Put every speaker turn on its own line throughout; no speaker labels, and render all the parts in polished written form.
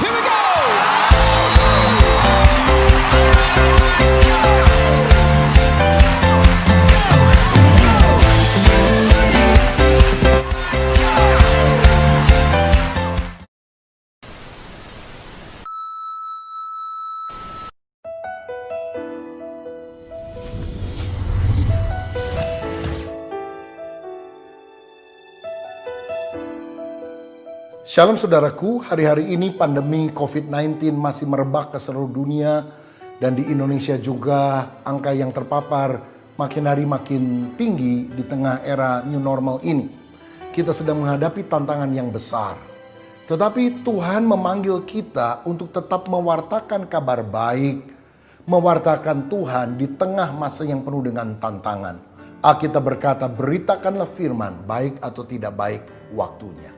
Here we go.
Shalom saudaraku, hari-hari ini pandemi COVID-19 masih merebak ke seluruh dunia dan di Indonesia juga angka yang terpapar makin hari makin tinggi di tengah era new normal ini. Kita sedang menghadapi tantangan yang besar. Tetapi Tuhan memanggil kita untuk tetap mewartakan kabar baik, mewartakan Tuhan di tengah masa yang penuh dengan tantangan. Alkitab berkata, beritakanlah firman, baik atau tidak baik waktunya.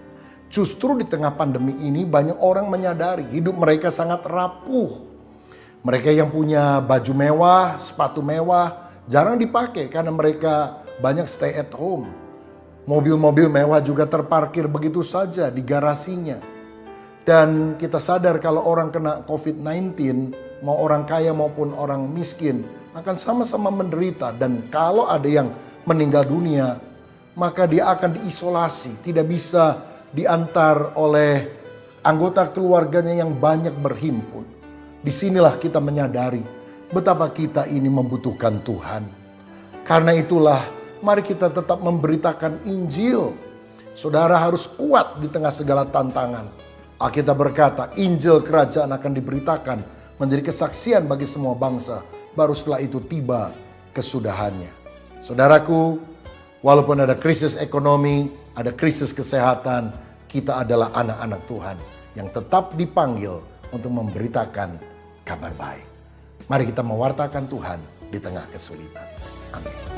Justru di tengah pandemi ini banyak orang menyadari hidup mereka sangat rapuh. Mereka yang punya baju mewah, sepatu mewah jarang dipakai karena mereka banyak stay at home. Mobil-mobil mewah juga terparkir begitu saja di garasinya. Dan kita sadar kalau orang kena COVID-19, mau orang kaya maupun orang miskin akan sama-sama menderita. Dan kalau ada yang meninggal dunia, maka dia akan diisolasi, tidak bisa diantar oleh anggota keluarganya yang banyak berhimpun. Disinilah kita menyadari betapa kita ini membutuhkan Tuhan. Karena itulah mari kita tetap memberitakan Injil. Saudara harus kuat di tengah segala tantangan. Alkitab berkata Injil kerajaan akan diberitakan menjadi kesaksian bagi semua bangsa. Baru setelah itu tiba kesudahannya. Saudaraku, walaupun ada krisis ekonomi, ada krisis kesehatan, kita adalah anak-anak Tuhan yang tetap dipanggil untuk memberitakan kabar baik. Mari kita mewartakan Tuhan di tengah kesulitan. Amin.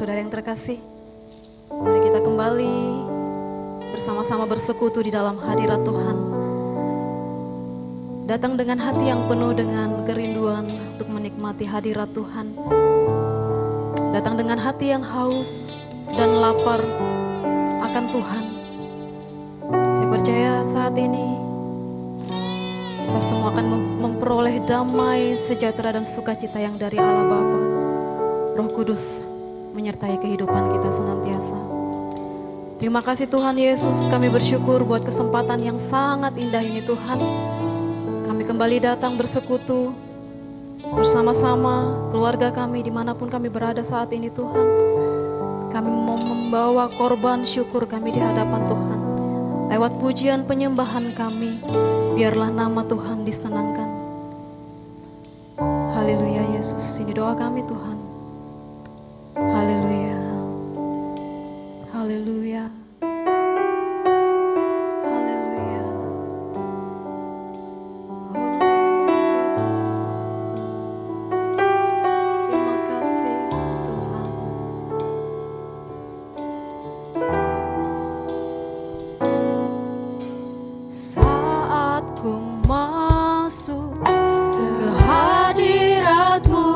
Saudara yang terkasih, mari kita kembali bersama-sama bersekutu di dalam hadirat Tuhan. Datang dengan hati yang penuh dengan kerinduan untuk menikmati hadirat Tuhan. Datang dengan hati yang haus dan lapar akan Tuhan. Saya percaya saat ini kita semua akan memperoleh damai, sejahtera dan sukacita yang dari Allah Bapa, Roh Kudus menyertai kehidupan kita senantiasa. Terima kasih Tuhan Yesus, kami bersyukur buat kesempatan yang sangat indah ini Tuhan. Kami kembali datang bersekutu bersama-sama keluarga kami dimanapun kami berada saat ini Tuhan. Kami mau membawa korban syukur kami di hadapan Tuhan. Lewat pujian penyembahan kami, biarlah nama Tuhan disenangkan. Haleluya Yesus, ini doa kami Tuhan. Haleluya. Haleluya. Haleluya. Oh, Yesus. Terima kasih Tuhan. Saat ku masuk ke hadirat-Mu,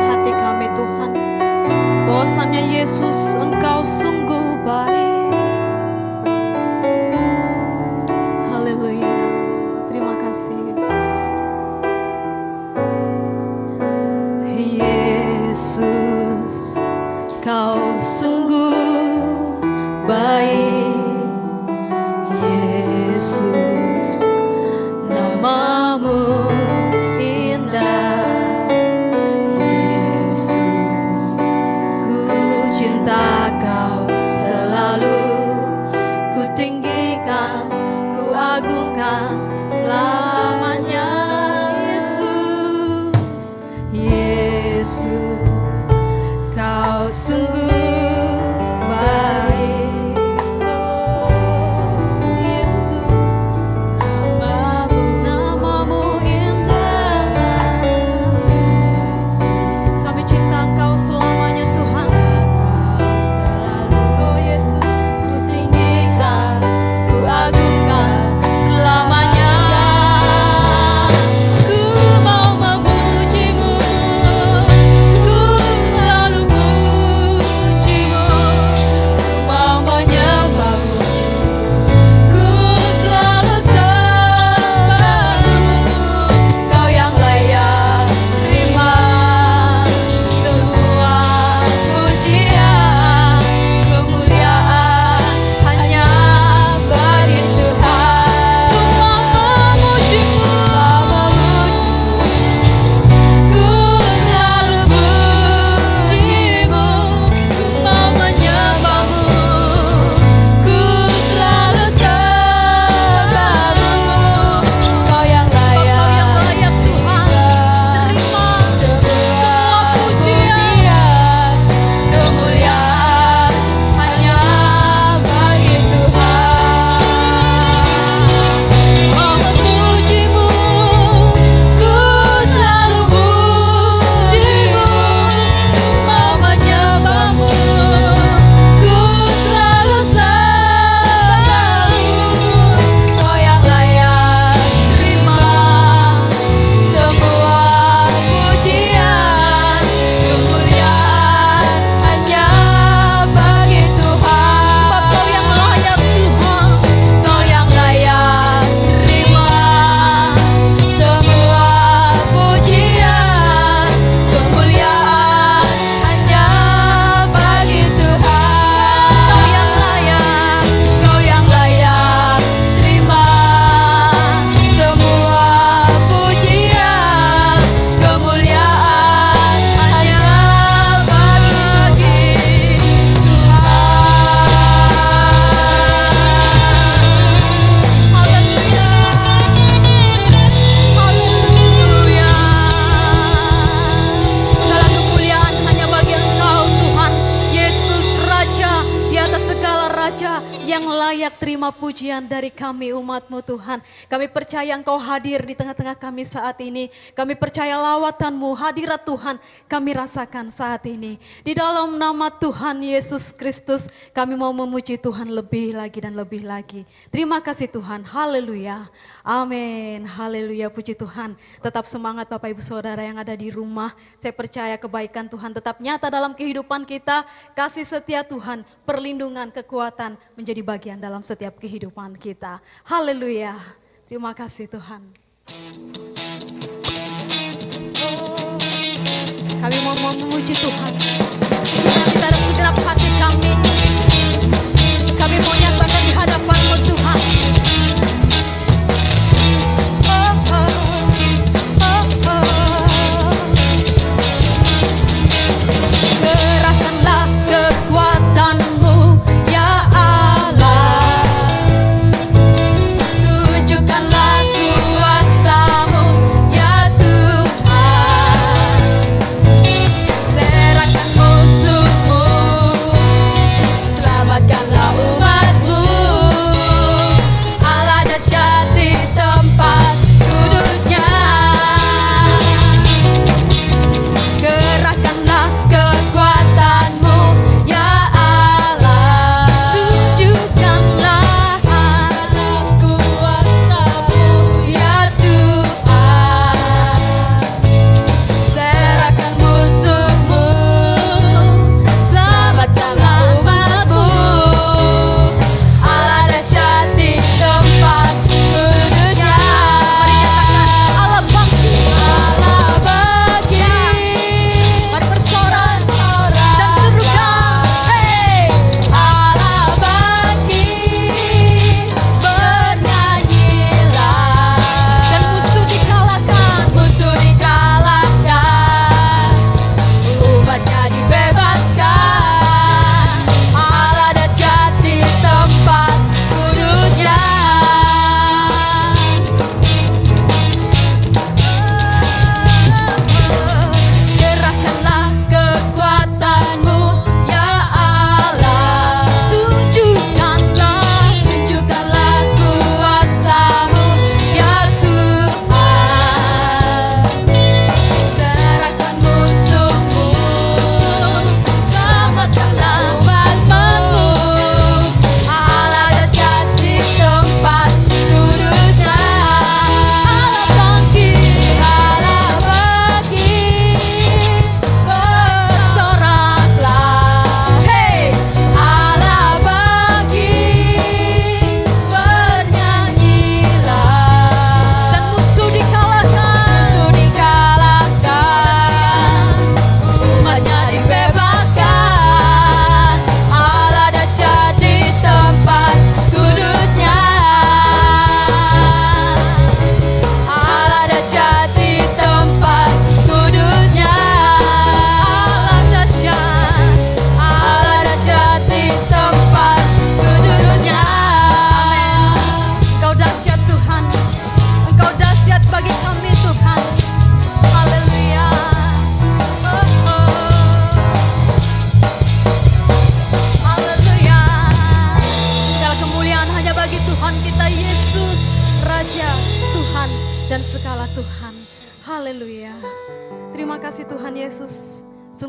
hati kami Tuhan, bahwasannya Yesus Engkau sungguh baik. Haleluya. Terima kasih Yesus. Yesus, Kau sungguh baik. Yesus, namamu indah. Yesus, ku cinta Kau selalu, ku tinggikan, ku agungkan selamanya. Yesus, Yesus, Kau sungguh baik. Oh, Yesus, namamu indah. Kami cinta Engkau selamanya Tuhan. Oh Yesus, ku tinggikan, ku agungkan selamanya. Ku mau memuji-Mu, ku selalu puji-Mu, ku mau menyembah-Mu, ku selalu sembah-Mu. Kau yang layak terima semua pujian, kemuliaan hanya bagi Tuhan. Ku mau memuji-Mu, ku selalu puji-Mu, ku mau menyembah-Mu, ku selalu sembah-Mu. Kau yang layak Tuhan, terima semua pujian, kemuliaan hanya bagi Tuhan. Mau memuji-Mu, ku selalu puji-Mu, mau menyembah-Mu, ku selalu sembah-Mu. Kau yang layak terima semua pujian, kemuliaan hanya bagi Tuhan. Kau yang layak Tuhan, Kau yang layak terima semua pujian, kemuliaan hanya bagi Tuhan. Kau yang layak terima semua pujian, kemuliaan hanya bagi Tuhan. Haleluya, haleluya. Segala kemuliaan hanya bagi Engkau Tuhan, Yesus Raja di atas segala raja, yang layak terima pujian dari kami umat-Mu Tuhan. Kami percaya Engkau hadir di tengah-tengah kami saat ini. Kami percaya lawatan-Mu, hadirat Tuhan kami rasakan saat ini. Di dalam nama Tuhan Yesus Kristus kami mau memuji Tuhan lebih lagi dan lebih lagi. Terima kasih Tuhan, haleluya, amin, haleluya, puji Tuhan. Tetap semangat Bapak Ibu Saudara yang ada di rumah. Saya percaya kebaikan Tuhan tetap nyata dalam kehidupan kita. Kasih setia Tuhan, perlindungan, kekuatan menjadi bagian dalam setiap kehidupan kita. Haleluya. Terima kasih Tuhan. Oh, kami mau memuji Tuhan. Sukacita dan segenap hati kami. Kami mau nyatakan di hadapan-Mu Tuhan. Oh, oh, oh, oh. Kerahkanlah kekuatan-Mu ya Allah, tunjukkanlah kuasa-Mu ya Tuhan. Serahkan musuh-Mu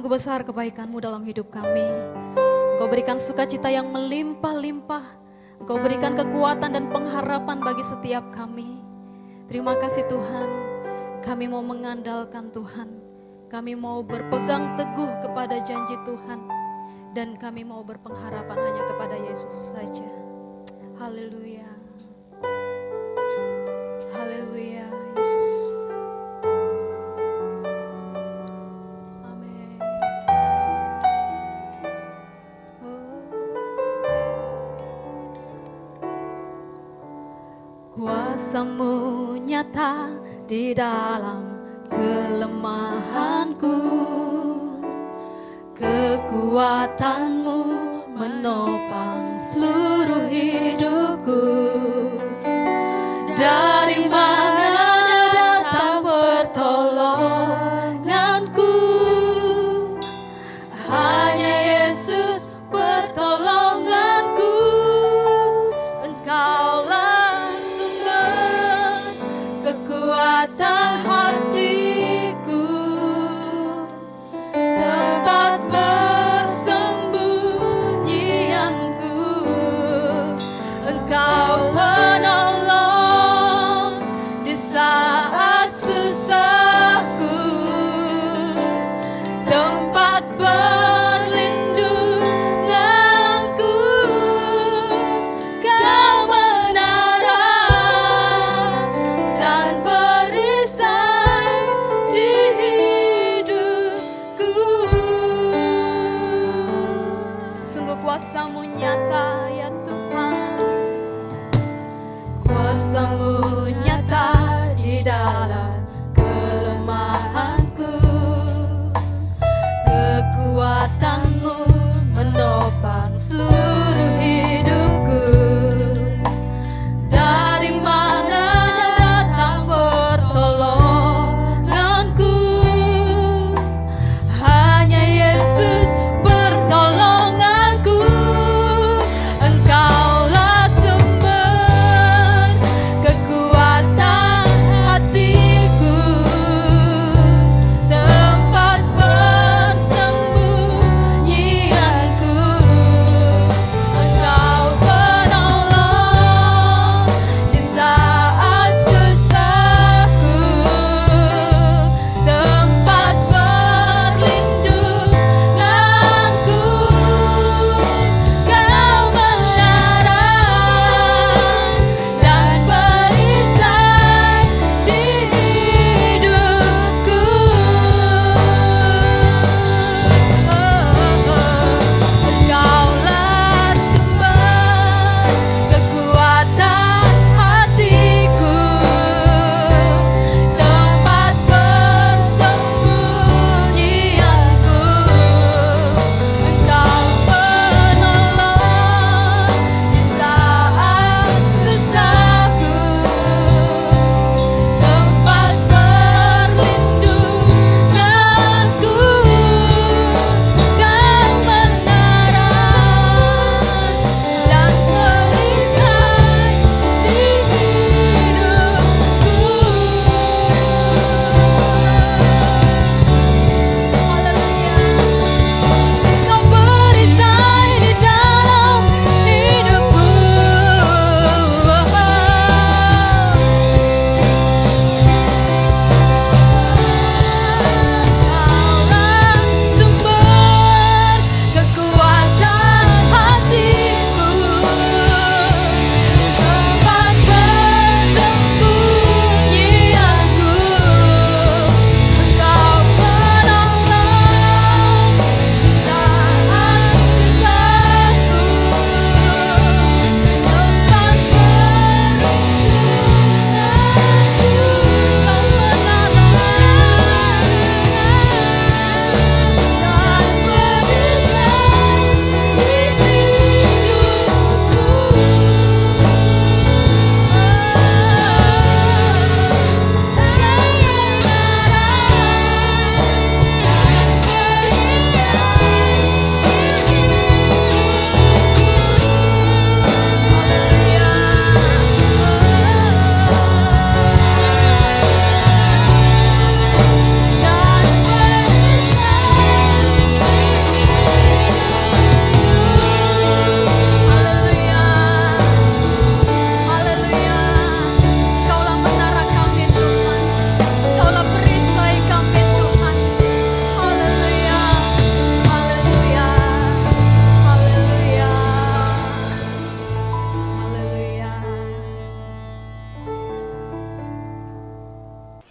Sungguh besar kebaikan-Mu dalam hidup kami. Engkau berikan sukacita yang melimpah-limpah. Engkau berikan kekuatan dan pengharapan bagi setiap kami. Terima kasih Tuhan. Kami mau mengandalkan Tuhan. Kami mau berpegang teguh kepada janji Tuhan. Dan kami mau berpengharapan hanya kepada Yesus saja. Haleluya. Haleluya, Yesus. Amin. Kuasa-Mu nyata di dalam kelemahanku, kekuatan-Mu menopang seluruh hidupku. Dari mana datang pertolonganku? Hanya Yesus pertolonganku. Engkaulah sumber kekuatan hatiku, tempat persembunyianku.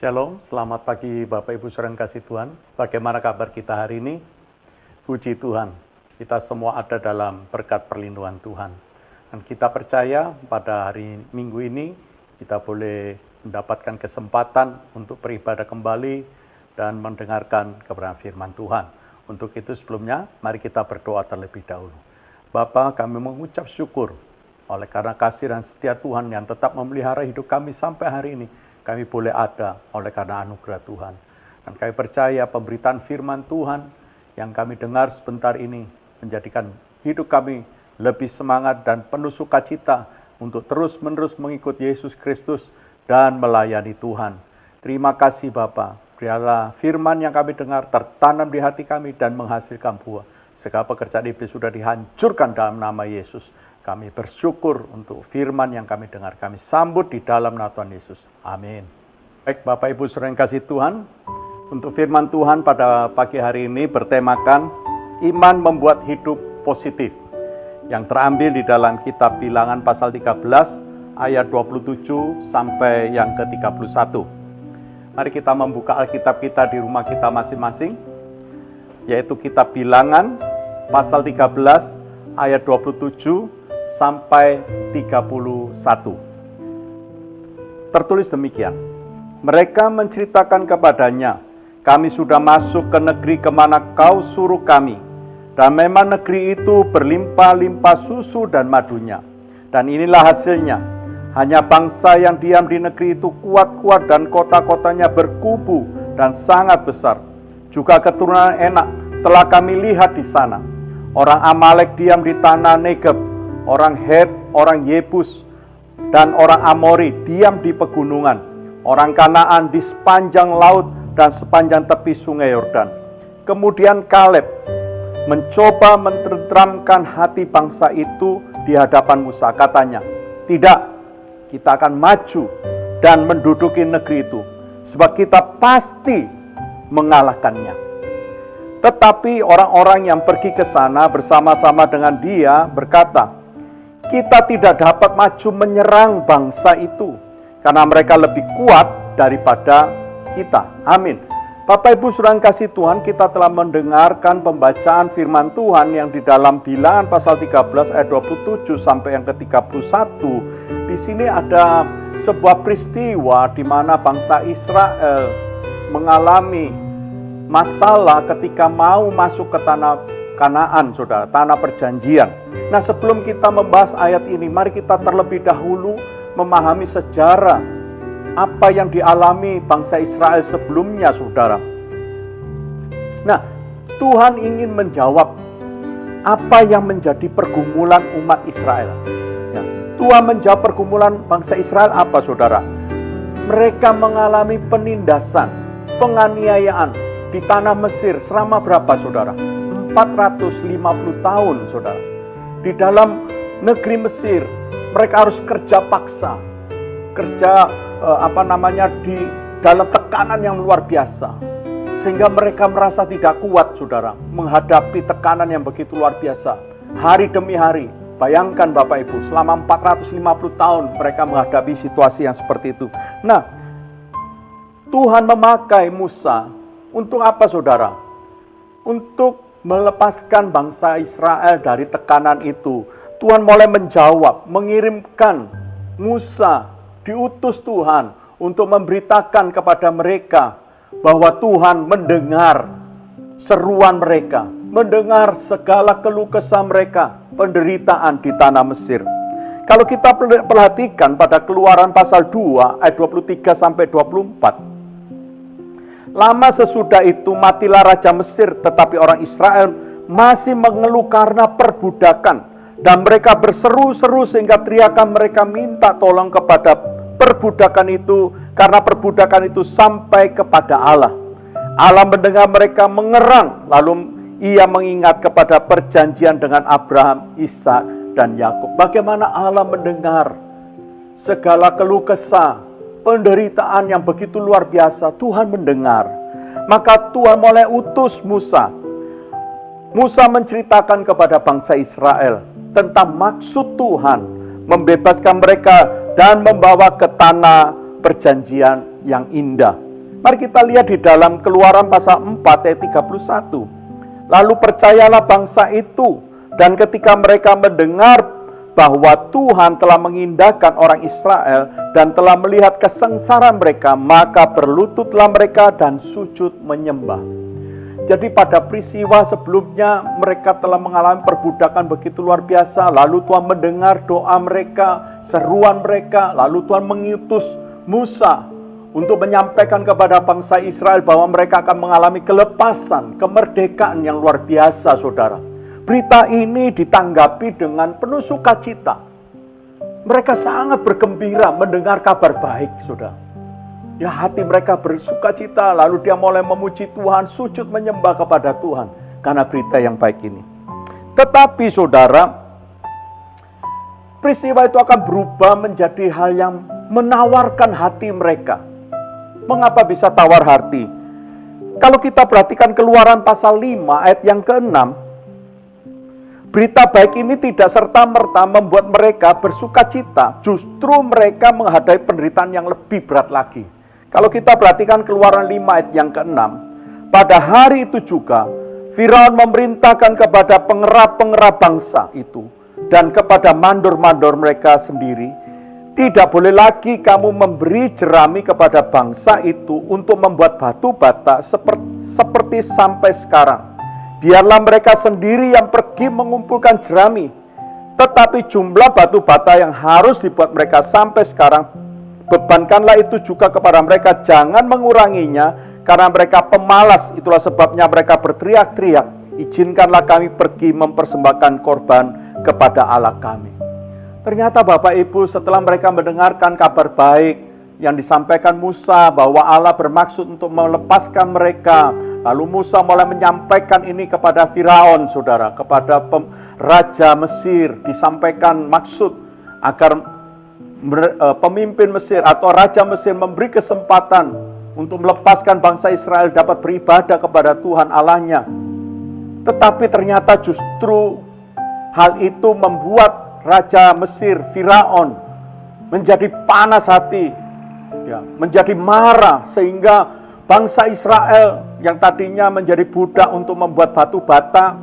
Shalom, selamat pagi Bapak Ibu Saudara yang kasih Tuhan. Bagaimana kabar kita hari ini? Puji Tuhan, kita semua ada dalam berkat perlindungan Tuhan. Dan kita percaya pada hari Minggu ini kita boleh mendapatkan kesempatan untuk beribadah kembali dan mendengarkan kebenaran firman Tuhan. Untuk itu sebelumnya, mari kita berdoa terlebih dahulu. Bapa, kami mengucap syukur oleh karena kasih dan setia Tuhan yang tetap memelihara hidup kami sampai hari ini. Kami boleh ada oleh karena anugerah Tuhan. Dan kami percaya pemberitaan firman Tuhan yang kami dengar sebentar ini menjadikan hidup kami lebih semangat dan penuh sukacita untuk terus-menerus mengikut Yesus Kristus dan melayani Tuhan. Terima kasih Bapa. Biarlah firman yang kami dengar tertanam di hati kami dan menghasilkan buah. Segala pekerjaan iblis sudah dihancurkan dalam nama Yesus. Kami bersyukur untuk firman yang kami dengar. Kami sambut di dalam nama Tuhan Yesus. Amin. Baik Bapak Ibu Saudara yang kasih Tuhan. Untuk firman Tuhan pada pagi hari ini bertemakan iman membuat hidup positif. Yang terambil di dalam kitab Bilangan pasal 13 ayat 27 sampai yang ke-31. Mari kita membuka Alkitab kita di rumah kita masing-masing. Yaitu kitab Bilangan pasal 13 ayat 27 sampai 31. Tertulis demikian. Mereka menceritakan kepadanya, kami sudah masuk ke negeri kemana kau suruh kami. Dan memang negeri itu berlimpah-limpah susu dan madunya. Dan inilah hasilnya. Hanya bangsa yang diam di negeri itu kuat-kuat dan kota-kotanya berkubu dan sangat besar. Juga keturunan Enak telah kami lihat di sana. Orang Amalek diam di tanah Negeb. Orang Het, orang Yebus, dan orang Amori diam di pegunungan. Orang Kanaan di sepanjang laut dan sepanjang tepi sungai Yordan. Kemudian Kaleb mencoba menenteramkan hati bangsa itu di hadapan Musa. Katanya, tidak, kita akan maju dan menduduki negeri itu, sebab kita pasti mengalahkannya. Tetapi orang-orang yang pergi ke sana bersama-sama dengan dia berkata, kita tidak dapat maju menyerang bangsa itu, karena mereka lebih kuat daripada kita. Amin. Bapak Ibu Saudara yang kasih Tuhan, kita telah mendengarkan pembacaan firman Tuhan yang di dalam Bilangan pasal 13 ayat 27 sampai yang ke-31. Di sini ada sebuah peristiwa di mana bangsa Israel mengalami masalah ketika mau masuk ke tanah Kanaan, saudara, tanah perjanjian. Nah, sebelum kita membahas ayat ini, mari kita terlebih dahulu memahami sejarah apa yang dialami bangsa Israel sebelumnya, saudara. Nah, Tuhan ingin menjawab apa yang menjadi pergumulan umat Israel. Ya, Tuhan menjawab pergumulan bangsa Israel apa, saudara? Mereka mengalami penindasan, penganiayaan di tanah Mesir selama berapa, saudara? 450 tahun, saudara. Di dalam negeri Mesir, mereka harus kerja paksa, kerja di dalam tekanan yang luar biasa, sehingga mereka merasa tidak kuat, saudara, menghadapi tekanan yang begitu luar biasa. Hari demi hari, bayangkan Bapak Ibu, selama 450 tahun mereka menghadapi situasi yang seperti itu. Nah, Tuhan memakai Musa untuk apa, saudara? Untuk melepaskan bangsa Israel dari tekanan itu. Tuhan mulai menjawab, mengirimkan Musa, diutus Tuhan untuk memberitakan kepada mereka bahwa Tuhan mendengar seruan mereka, mendengar segala keluh kesah mereka, penderitaan di tanah Mesir. Kalau kita perhatikan pada Keluaran pasal 2 ayat 23 sampai 24. Lama sesudah itu matilah Raja Mesir, tetapi orang Israel masih mengeluh karena perbudakan. Dan mereka berseru-seru sehingga teriakan mereka minta tolong kepada perbudakan itu, karena perbudakan itu sampai kepada Allah. Allah mendengar mereka mengerang, lalu ia mengingat kepada perjanjian dengan Abraham, Ishak, dan Yakub. Bagaimana Allah mendengar segala keluh kesah, penderitaan yang begitu luar biasa, Tuhan mendengar. Maka Tuhan mulai utus Musa. Musa menceritakan kepada bangsa Israel tentang maksud Tuhan membebaskan mereka dan membawa ke tanah perjanjian yang indah. Mari kita lihat di dalam Keluaran pasal 4 ayat 31. Lalu percayalah bangsa itu, dan ketika mereka mendengar bahwa Tuhan telah mengindahkan orang Israel dan telah melihat kesengsaraan mereka, maka berlututlah mereka dan sujud menyembah. Jadi pada peristiwa sebelumnya mereka telah mengalami perbudakan begitu luar biasa. Lalu Tuhan mendengar doa mereka, seruan mereka. Lalu Tuhan mengutus Musa untuk menyampaikan kepada bangsa Israel bahwa mereka akan mengalami kelepasan, kemerdekaan yang luar biasa, saudara. Berita ini ditanggapi dengan penuh sukacita. Mereka sangat bergembira mendengar kabar baik, saudara. Ya, hati mereka bersukacita, lalu dia mulai memuji Tuhan, sujud menyembah kepada Tuhan karena berita yang baik ini. Tetapi saudara, peristiwa itu akan berubah menjadi hal yang menawarkan hati mereka. Mengapa bisa tawar hati? Kalau kita perhatikan Keluaran pasal 5 ayat yang ke-6, berita baik ini tidak serta-merta membuat mereka bersukacita. Justru mereka menghadapi penderitaan yang lebih berat lagi. Kalau kita perhatikan Keluaran 5 ayat yang ke-6, pada hari itu juga Firaun memerintahkan kepada pengerap-pengerap bangsa itu dan kepada mandor-mandor mereka sendiri, tidak boleh lagi kamu memberi jerami kepada bangsa itu untuk membuat batu bata seperti sampai sekarang. Biarlah mereka sendiri yang pergi mengumpulkan jerami, tetapi jumlah batu bata yang harus dibuat mereka sampai sekarang, bebankanlah itu juga kepada mereka, jangan menguranginya, karena mereka pemalas. Itulah sebabnya mereka berteriak-teriak, izinkanlah kami pergi mempersembahkan korban kepada Allah kami. Ternyata Bapak Ibu, setelah mereka mendengarkan kabar baik yang disampaikan Musa bahwa Allah bermaksud untuk melepaskan mereka, lalu Musa mulai menyampaikan ini kepada Firaun, saudara, kepada Raja Mesir, disampaikan maksud agar pemimpin Mesir atau Raja Mesir memberi kesempatan untuk melepaskan bangsa Israel dapat beribadah kepada Tuhan Allahnya. Tetapi ternyata justru hal itu membuat Raja Mesir, Firaun, menjadi panas hati, ya, menjadi marah, sehingga bangsa Israel yang tadinya menjadi budak untuk membuat batu bata,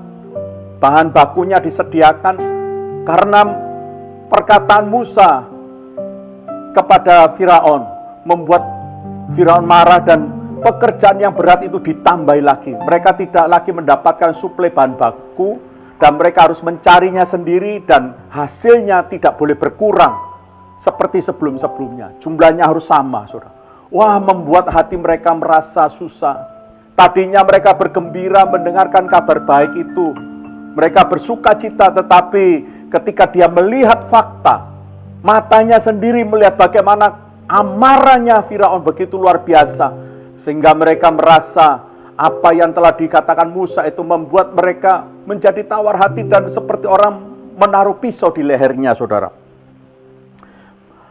bahan bakunya disediakan, karena perkataan Musa kepada Firaun, membuat Firaun marah dan pekerjaan yang berat itu ditambah lagi. Mereka tidak lagi mendapatkan suplai bahan baku, dan mereka harus mencarinya sendiri, dan hasilnya tidak boleh berkurang seperti sebelum-sebelumnya. Jumlahnya harus sama, saudara. Wah, membuat hati mereka merasa susah. Tadinya mereka bergembira mendengarkan kabar baik itu. Mereka bersuka cita, tetapi ketika dia melihat fakta, matanya sendiri melihat bagaimana amarahnya Firaun begitu luar biasa, sehingga mereka merasa apa yang telah dikatakan Musa itu membuat mereka menjadi tawar hati dan seperti orang menaruh pisau di lehernya, saudara.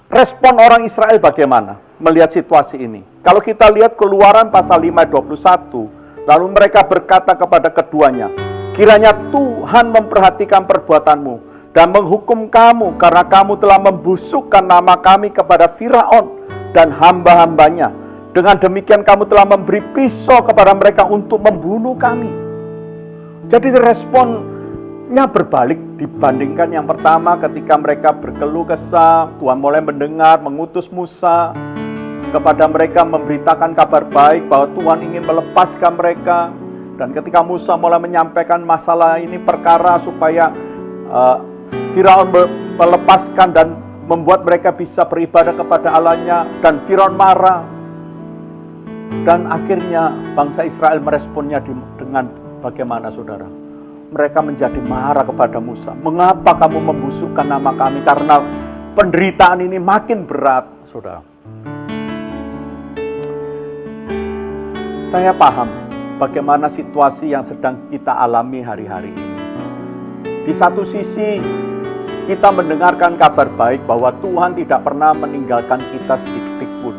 Respon orang Israel bagaimana melihat situasi ini? Kalau kita lihat Keluaran pasal 5 ayat 21, lalu mereka berkata kepada keduanya, kiranya Tuhan memperhatikan perbuatanmu dan menghukum kamu, karena kamu telah membusukkan nama kami kepada Firaun dan hamba-hambanya. Dengan demikian kamu telah memberi pisau kepada mereka untuk membunuh kami. Jadi responnya berbalik dibandingkan yang pertama. Ketika mereka berkeluh kesah, Tuhan mulai mendengar, mengutus Musa kepada mereka, memberitakan kabar baik bahwa Tuhan ingin melepaskan mereka. Dan ketika Musa mulai menyampaikan masalah ini, perkara supaya Firaun melepaskan dan membuat mereka bisa beribadah kepada Allahnya, dan Firaun marah. Dan akhirnya bangsa Israel meresponnya dengan bagaimana, saudara? Mereka menjadi marah kepada Musa. Mengapa kamu membusukkan nama kami? Karena penderitaan ini makin berat, saudara. Saya paham bagaimana situasi yang sedang kita alami hari-hari ini. Di satu sisi, kita mendengarkan kabar baik bahwa Tuhan tidak pernah meninggalkan kita sedetik pun.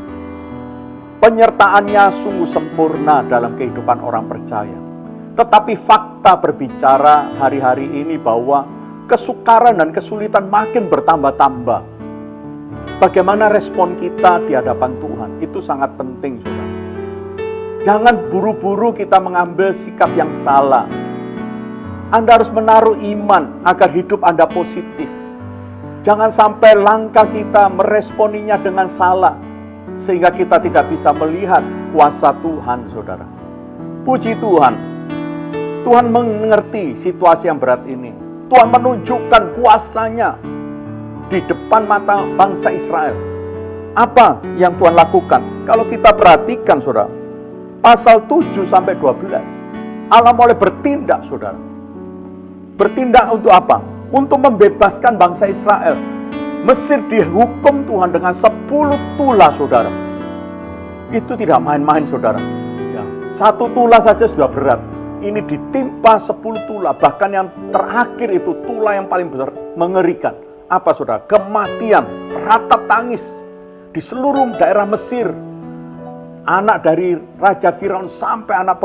Penyertaannya sungguh sempurna dalam kehidupan orang percaya. Tetapi fakta berbicara hari-hari ini bahwa kesukaran dan kesulitan makin bertambah-tambah. Bagaimana respon kita di hadapan Tuhan? Itu sangat penting, saudara. Jangan buru-buru kita mengambil sikap yang salah. Anda harus menaruh iman agar hidup Anda positif. Jangan sampai langkah kita meresponinya dengan salah, sehingga kita tidak bisa melihat kuasa Tuhan, saudara. Puji Tuhan, Tuhan mengerti situasi yang berat ini. Tuhan menunjukkan kuasanya di depan mata bangsa Israel. Apa yang Tuhan lakukan? Kalau kita perhatikan, saudara, pasal 7-12, Allah mulai bertindak, saudara. Bertindak untuk apa? Untuk membebaskan bangsa Israel. Mesir dihukum Tuhan dengan 10 tulah, saudara. Itu tidak main-main, saudara. Ya, 1 tulah saja sudah berat. Ini ditimpa 10 tulah. Bahkan yang terakhir itu tulah yang paling besar, mengerikan. Apa, saudara? Kematian, ratap tangis di seluruh daerah Mesir. Anak dari Raja Firaun sampai anak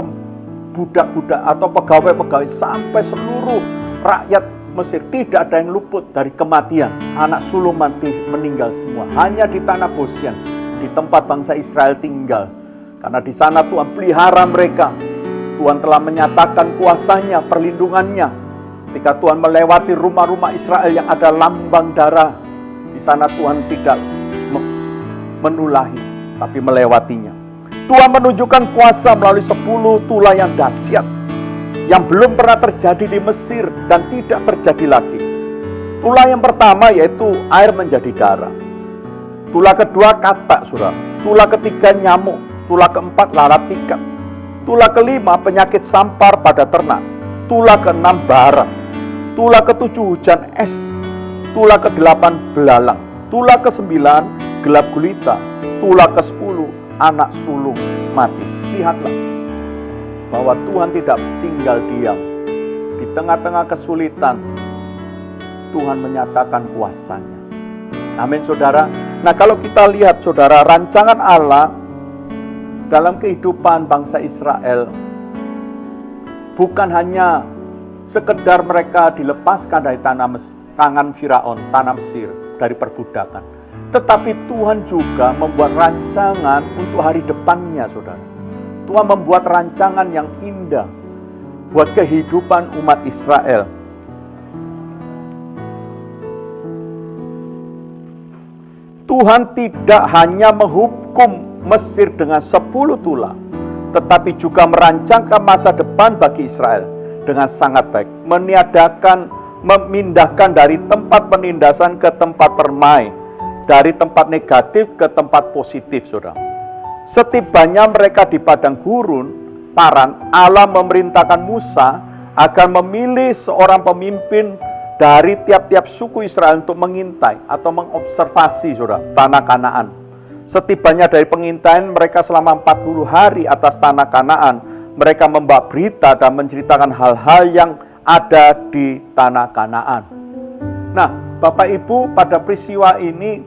budak-budak atau pegawai-pegawai sampai seluruh rakyat Mesir, tidak ada yang luput dari kematian. Anak sulung meninggal semua. Hanya di tanah Goshen, di tempat bangsa Israel tinggal. Karena di sana Tuhan pelihara mereka. Tuhan telah menyatakan kuasanya, perlindungannya. Ketika Tuhan melewati rumah-rumah Israel yang ada lambang darah, di sana Tuhan tidak menulahi, tapi melewatinya. Tuhan menunjukkan kuasa melalui 10 tulah yang dahsyat, yang belum pernah terjadi di Mesir dan tidak terjadi lagi. Tulah yang pertama yaitu air menjadi darah. Tulah kedua katak, saudara. Tulah ketiga nyamuk. Tulah keempat lalat pikat. Tulah kelima penyakit sampar pada ternak. Tulah keenam bara. Tulah ketujuh hujan es. Tulah kedelapan belalang. Tulah kesembilan gelap gulita. Tulah ke-10 anak sulung mati. Lihatlah bahwa Tuhan tidak tinggal diam. Di tengah-tengah kesulitan, Tuhan menyatakan kuasanya. Amin, saudara. Nah, kalau kita lihat, saudara, rancangan Allah dalam kehidupan bangsa Israel bukan hanya sekedar mereka dilepaskan dari tangan Firaun, tanah Mesir, dari perbudakan. Tetapi Tuhan juga membuat rancangan untuk hari depannya, saudara. Tuhan membuat rancangan yang indah buat kehidupan umat Israel. Tuhan tidak hanya menghukum Mesir dengan 10 tulah, tetapi juga merancangkan masa depan bagi Israel dengan sangat baik. Memindahkan dari tempat penindasan ke tempat permai, dari tempat negatif ke tempat positif, saudara. Setibanya mereka di padang gurun, Paran, Allah memerintahkan Musa agar memilih seorang pemimpin dari tiap-tiap suku Israel untuk mengintai atau mengobservasi, saudara, tanah Kanaan. Setibanya dari pengintaian mereka selama 40 hari atas tanah Kanaan, mereka membawa berita dan menceritakan hal-hal yang ada di tanah Kanaan. Nah, Bapak Ibu, pada peristiwa ini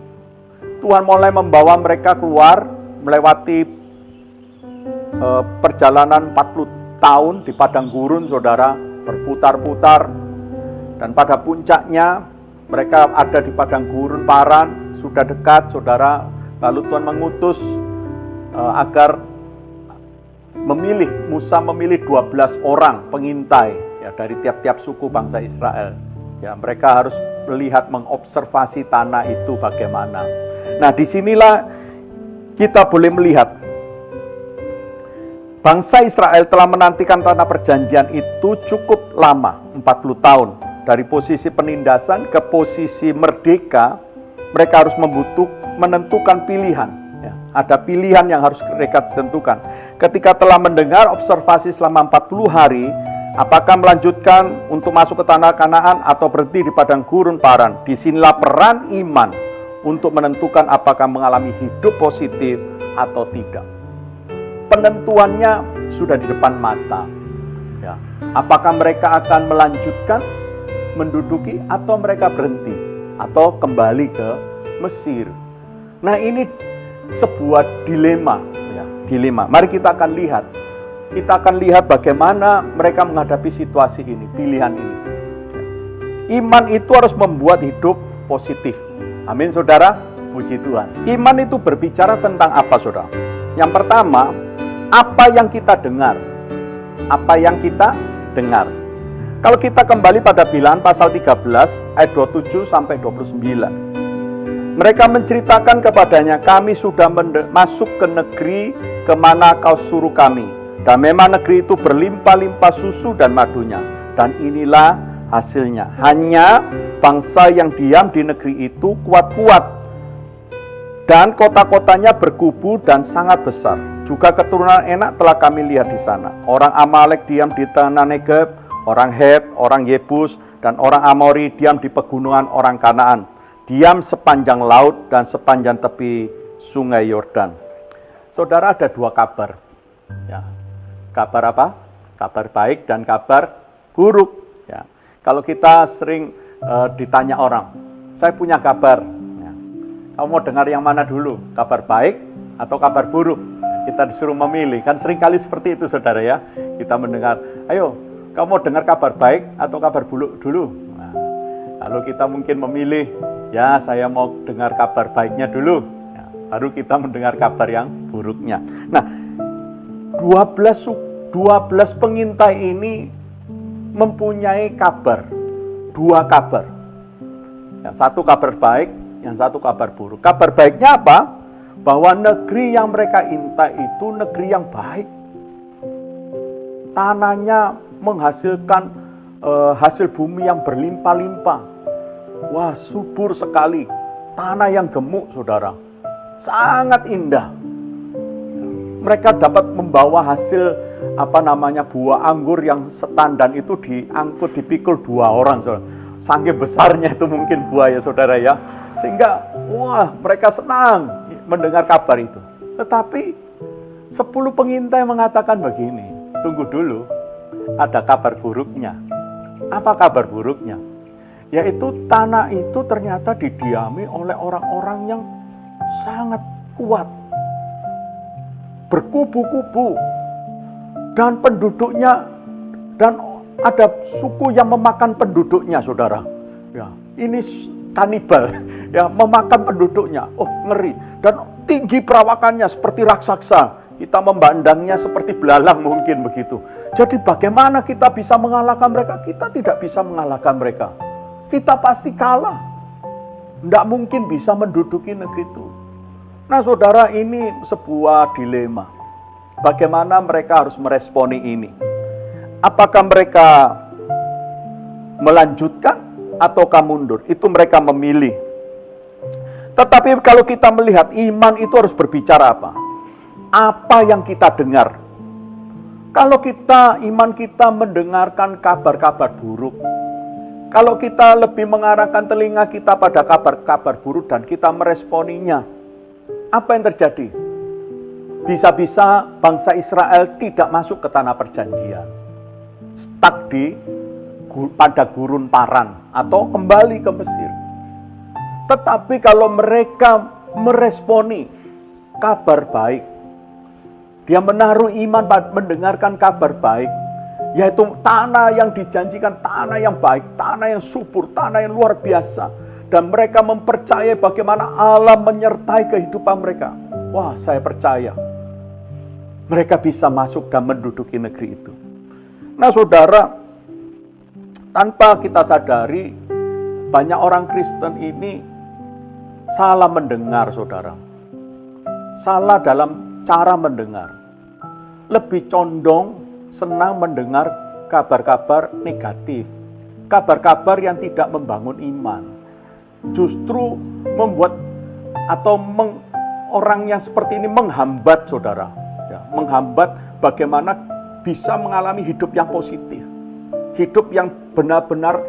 Tuhan mulai membawa mereka keluar melewati perjalanan 40 tahun di padang gurun, saudara, berputar-putar. Dan pada puncaknya mereka ada di padang gurun Paran, sudah dekat, saudara. Lalu Tuhan mengutus agar Musa memilih 12 orang pengintai, ya, dari tiap-tiap suku bangsa Israel. Ya, mereka harus melihat, mengobservasi tanah itu bagaimana. Nah, disinilah kita boleh melihat bangsa Israel telah menantikan tanah perjanjian itu cukup lama, 40 tahun. Dari posisi penindasan ke posisi merdeka, mereka harus menentukan pilihan. Ya, ada pilihan yang harus mereka tentukan. Ketika telah mendengar observasi selama 40 hari, apakah melanjutkan untuk masuk ke tanah Kanaan atau berhenti di padang gurun Paran? Disinilah peran iman untuk menentukan apakah mengalami hidup positif atau tidak. Penentuannya sudah di depan mata. Ya. Apakah mereka akan melanjutkan menduduki atau mereka berhenti atau kembali ke Mesir? Nah, ini sebuah dilema, ya, dilema. Mari kita akan lihat. Kita akan lihat bagaimana mereka menghadapi situasi ini, pilihan ini. Iman itu harus membuat hidup positif. Amin, saudara. Puji Tuhan. Iman itu berbicara tentang apa, saudara? Yang pertama, apa yang kita dengar. Apa yang kita dengar. Kalau kita kembali pada Bilangan pasal 13 ayat 27 sampai 29. Mereka menceritakan kepadanya, kami sudah masuk ke negeri kemana kau suruh kami. Dan memang negeri itu berlimpah-limpah susu dan madunya. Dan inilah hasilnya. Hanya bangsa yang diam di negeri itu kuat-kuat. Dan kota-kotanya berkubu dan sangat besar. Juga keturunan Enak telah kami lihat di sana. Orang Amalek diam di tanah Negeb, orang Het, orang Yebus, dan orang Amori diam di pegunungan orang Kanaan. Diam sepanjang laut dan sepanjang tepi sungai Yordan. Saudara, ada dua kabar. Ya. Kabar apa? Kabar baik dan kabar buruk. Ya. Kalau kita sering ditanya orang, saya punya kabar. Ya. Kamu mau dengar yang mana dulu? Kabar baik atau kabar buruk? Kita disuruh memilih. Kan seringkali seperti itu, saudara ya. Kita mendengar, ayo, kamu mau dengar kabar baik atau kabar buruk dulu? Nah, lalu kita mungkin memilih, ya saya mau dengar kabar baiknya dulu. Ya, baru kita mendengar kabar yang buruknya. Nah, 12 pengintai ini mempunyai kabar. Dua kabar. Yang satu kabar baik, yang satu kabar buruk. Kabar baiknya apa? Bahwa negeri yang mereka intai itu negeri yang baik. Tanahnya menghasilkan hasil bumi yang berlimpah-limpah. Wah, subur sekali. Tanah yang gemuk, saudara. Sangat indah. Mereka dapat membawa hasil buah anggur yang setandan itu diangkut, dipikul 2 orang, saudara. Saking besarnya itu mungkin buah ya, saudara ya. Sehingga, wah, mereka senang mendengar kabar itu. Tetapi 10 pengintai mengatakan begini, tunggu dulu, ada kabar buruknya. Apa kabar buruknya? Yaitu tanah itu ternyata didiami oleh orang-orang yang sangat kuat. Berkubu-kubu. Dan penduduknya, dan ada suku yang memakan penduduknya, saudara. Ya, ini kanibal, ya, memakan penduduknya. Oh, ngeri. Dan tinggi perawakannya seperti raksasa. Kita memandangnya seperti belalang mungkin begitu. Jadi bagaimana kita bisa mengalahkan mereka? Kita tidak bisa mengalahkan mereka. Kita pasti kalah. Tidak mungkin bisa menduduki negeri itu. Nah, saudara, ini sebuah dilema. Bagaimana mereka harus meresponi ini? Apakah mereka melanjutkan ataukah mundur? Itu mereka memilih. Tetapi kalau kita melihat iman itu harus berbicara apa? Apa yang kita dengar? Kalau iman kita mendengarkan kabar-kabar buruk, kalau kita lebih mengarahkan telinga kita pada kabar-kabar buruk dan kita meresponinya, apa yang terjadi? Bisa-bisa bangsa Israel tidak masuk ke tanah perjanjian. Stuck pada gurun Paran atau kembali ke Mesir. Tetapi kalau mereka meresponi kabar baik, dia menaruh iman mendengarkan kabar baik, yaitu tanah yang dijanjikan, tanah yang baik, tanah yang subur, tanah yang luar biasa. Dan mereka mempercayai bagaimana Allah menyertai kehidupan mereka. Wah, saya percaya mereka bisa masuk dan menduduki negeri itu. Nah, saudara, tanpa kita sadari, banyak orang Kristen ini salah mendengar, saudara. Salah dalam cara mendengar. Lebih condong senang mendengar kabar-kabar negatif. Kabar-kabar yang tidak membangun iman. Justru membuat atau orang yang seperti ini menghambat, saudara. Ya, menghambat bagaimana bisa mengalami hidup yang positif. Hidup yang benar-benar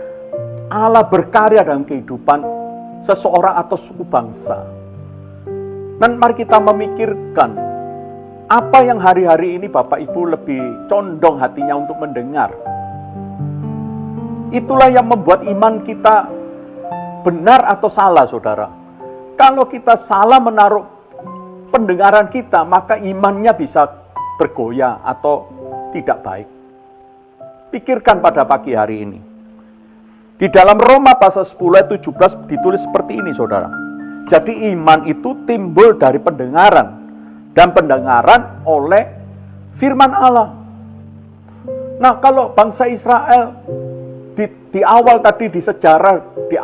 Allah berkarya dalam kehidupan seseorang atau suku bangsa. Dan mari kita memikirkan apa yang hari-hari ini Bapak Ibu lebih condong hatinya untuk mendengar. Itulah yang membuat iman kita benar atau salah, saudara. Kalau kita salah menaruh pendengaran kita, maka imannya bisa bergoyah atau tidak baik. Pikirkan pada pagi hari ini. Di dalam Roma pasal 10 ayat 17 ditulis seperti ini, saudara. Jadi iman itu timbul dari pendengaran. Dan pendengaran oleh firman Allah. Nah, kalau bangsa Israel di awal tadi di sejarah, di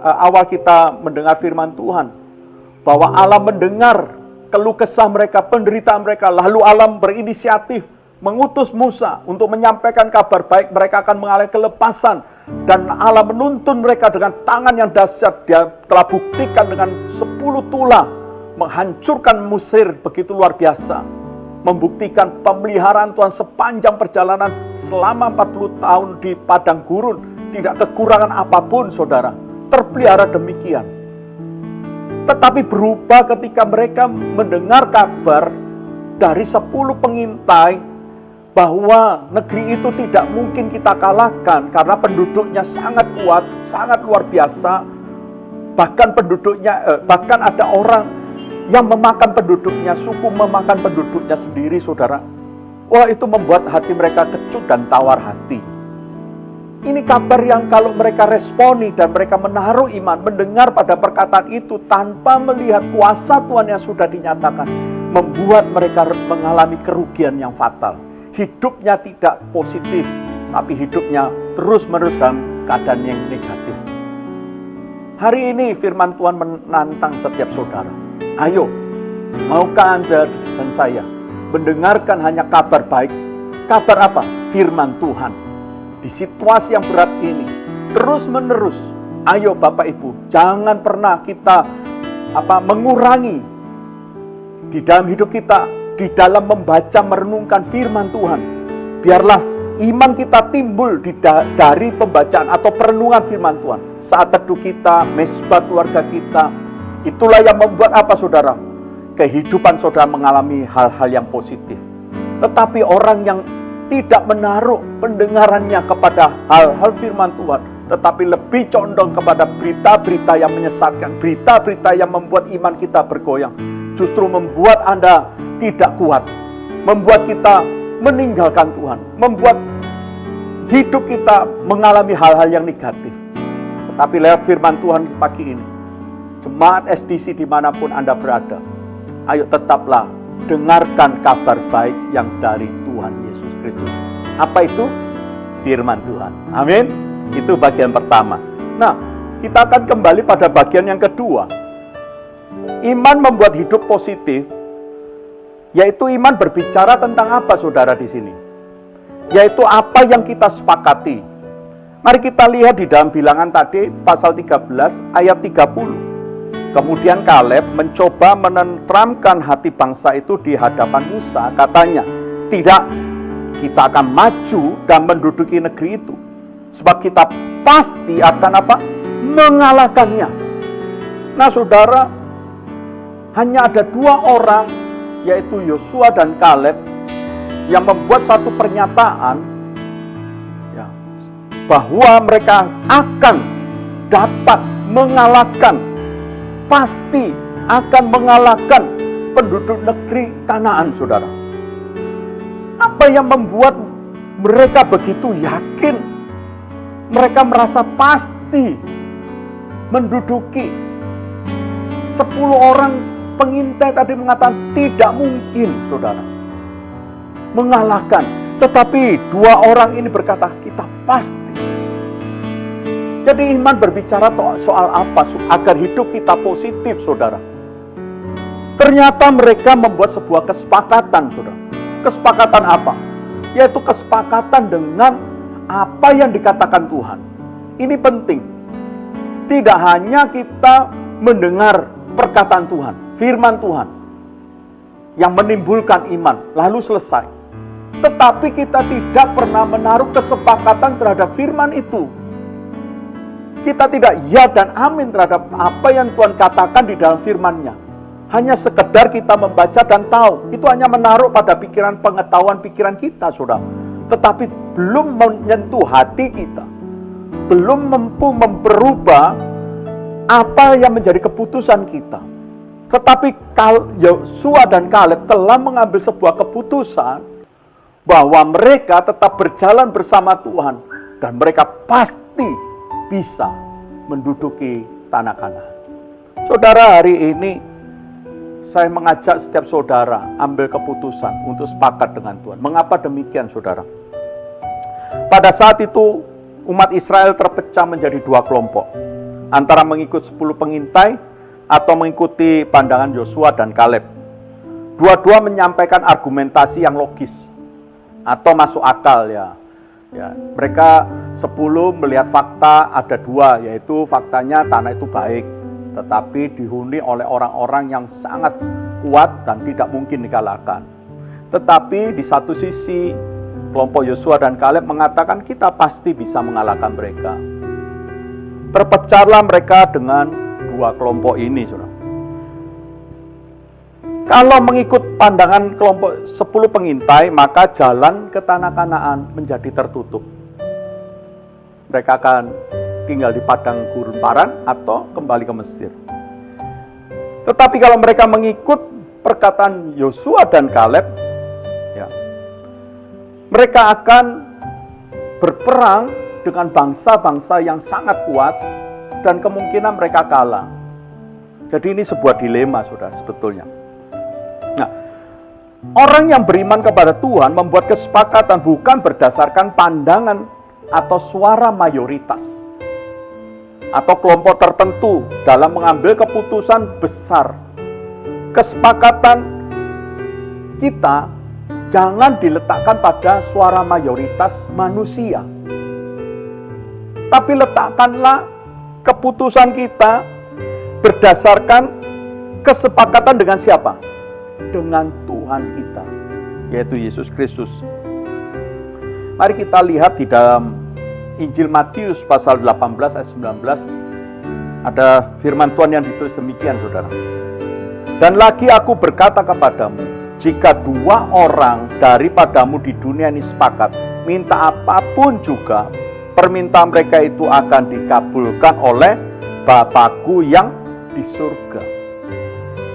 awal kita mendengar firman Tuhan, bahwa Allah mendengar keluh kesah mereka, penderitaan mereka, lalu Allah berinisiatif mengutus Musa untuk menyampaikan kabar baik, mereka akan mengalami kelepasan, dan Allah menuntun mereka dengan tangan yang dahsyat. Dia telah buktikan dengan 10 tulah menghancurkan Mesir begitu luar biasa, membuktikan pemeliharaan Tuhan sepanjang perjalanan selama 40 tahun di padang gurun, tidak kekurangan apapun, saudara, terpelihara demikian. Tetapi berubah ketika mereka mendengar kabar dari 10 pengintai bahwa negeri itu tidak mungkin kita kalahkan karena penduduknya sangat kuat, sangat luar biasa. Bahkan ada orang yang memakan penduduknya, suku memakan penduduknya sendiri, saudara. Wah, itu membuat hati mereka kecut dan tawar hati. Ini kabar yang kalau mereka responi dan mereka menaruh iman, mendengar pada perkataan itu tanpa melihat kuasa Tuhan yang sudah dinyatakan, membuat mereka mengalami kerugian yang fatal. Hidupnya tidak positif, tapi hidupnya terus-menerus dalam keadaan yang negatif. Hari ini firman Tuhan menantang setiap saudara. Ayo, maukah Anda dan saya mendengarkan hanya kabar baik? Kabar apa? Firman Tuhan. Di situasi yang berat ini, terus-menerus, ayo Bapak Ibu, jangan pernah kita mengurangi di dalam hidup kita, di dalam membaca, merenungkan firman Tuhan. Biarlah iman kita timbul dari pembacaan atau perenungan firman Tuhan. Saat teduh kita, mesbah keluarga kita, itulah yang membuat apa, saudara? Kehidupan saudara mengalami hal-hal yang positif. Tetapi orang yang tidak menaruh pendengarannya kepada hal-hal firman Tuhan, tetapi lebih condong kepada berita-berita yang menyesatkan, berita-berita yang membuat iman kita bergoyang, justru membuat Anda tidak kuat, membuat kita meninggalkan Tuhan, membuat hidup kita mengalami hal-hal yang negatif. Tetapi lewat firman Tuhan pagi ini, jemaat SDC dimanapun Anda berada, ayo tetaplah dengarkan kabar baik yang dari Tuhan Yesus Kristus. Apa itu? Firman Tuhan. Amin. Itu bagian pertama. Nah, kita akan kembali pada bagian yang kedua. Iman membuat hidup positif, yaitu iman berbicara tentang apa, saudara, di sini? Yaitu apa yang kita sepakati. Mari kita lihat di dalam bilangan tadi, pasal 13, ayat 30. Kemudian Kaleb mencoba menenteramkan hati bangsa itu di hadapan Musa. Katanya, tidak, kita akan maju dan menduduki negeri itu. Sebab kita pasti akan mengalahkannya. Nah, saudara, hanya ada 2 orang, yaitu Yosua dan Kaleb, yang membuat satu pernyataan bahwa mereka akan dapat mengalahkan, pasti akan mengalahkan penduduk negeri Kanaan, saudara. Apa yang membuat mereka begitu yakin? Mereka merasa pasti menduduki. 10 orang pengintai tadi mengatakan tidak mungkin, saudara, mengalahkan. Tetapi 2 orang ini berkata kita pasti. Jadi iman berbicara soal apa? Agar hidup kita positif, saudara. Ternyata mereka membuat sebuah kesepakatan, saudara. Kesepakatan apa? Yaitu kesepakatan dengan apa yang dikatakan Tuhan. Ini penting. Tidak hanya kita mendengar perkataan Tuhan, firman Tuhan, yang menimbulkan iman, lalu selesai. Tetapi kita tidak pernah menaruh kesepakatan terhadap firman itu. Kita tidak ya dan amin terhadap apa yang Tuhan katakan di dalam firman-Nya. Hanya sekedar kita membaca dan tahu. Itu hanya menaruh pada pikiran, pengetahuan pikiran kita, saudara. Tetapi belum menyentuh hati kita. Belum mampu memperubah apa yang menjadi keputusan kita. Tetapi Yosua dan Kaleb telah mengambil sebuah keputusan bahwa mereka tetap berjalan bersama Tuhan. Dan mereka pasti bisa menduduki tanah Kanaan. Saudara, hari ini saya mengajak setiap saudara ambil keputusan untuk sepakat dengan Tuhan. Mengapa demikian, saudara? Pada saat itu, umat Israel terpecah menjadi dua kelompok. Antara mengikut 10 pengintai atau mengikuti pandangan Yosua dan Kaleb. Dua-dua menyampaikan argumentasi yang logis atau masuk akal ya. Mereka 10 melihat fakta ada dua, yaitu faktanya tanah itu baik, tetapi dihuni oleh orang-orang yang sangat kuat dan tidak mungkin dikalahkan. Tetapi di satu sisi, kelompok Yosua dan Kaleb mengatakan kita pasti bisa mengalahkan mereka. Terpecahlah mereka dengan dua kelompok ini, saudara. Kalau mengikut pandangan kelompok 10 pengintai, maka jalan ke tanah Kanaan menjadi tertutup. Mereka akan tinggal di padang gurun Paran atau kembali ke Mesir. Tetapi kalau mereka mengikut perkataan Yosua dan Kaleb, mereka akan berperang dengan bangsa-bangsa yang sangat kuat dan kemungkinan mereka kalah. Jadi ini sebuah dilema, saudara, sebetulnya. Nah, orang yang beriman kepada Tuhan membuat kesepakatan bukan berdasarkan pandangan atau suara mayoritas atau kelompok tertentu dalam mengambil keputusan besar. Kesepakatan kita jangan diletakkan pada suara mayoritas manusia, tapi letakkanlah keputusan kita berdasarkan kesepakatan dengan siapa? Dengan Tuhan kita, yaitu Yesus Kristus. Mari kita lihat di dalam Injil Matius pasal 18 ayat 19, ada firman Tuhan yang ditulis demikian, saudara. Dan lagi aku berkata kepadamu, jika dua orang daripadamu di dunia ini sepakat, minta apapun juga, permintaan mereka itu akan dikabulkan oleh Bapa-Ku yang di surga.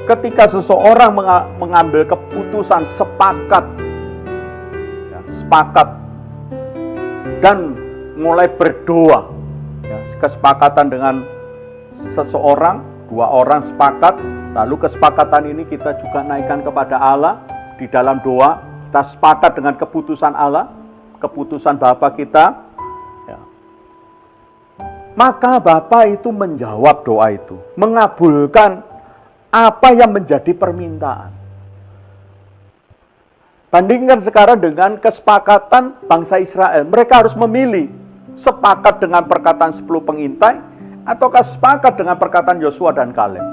Ketika seseorang mengambil keputusan sepakat dan mulai berdoa, kesepakatan dengan seseorang, dua orang sepakat, lalu kesepakatan ini kita juga naikkan kepada Allah di dalam doa. Kita sepakat dengan keputusan Allah, keputusan Bapa kita, maka Bapa itu menjawab doa itu, mengabulkan apa yang menjadi permintaan. Bandingkan sekarang dengan kesepakatan bangsa Israel. Mereka harus memilih sepakat dengan perkataan 10 pengintai ataukah sepakat dengan perkataan Yosua dan Kaleb.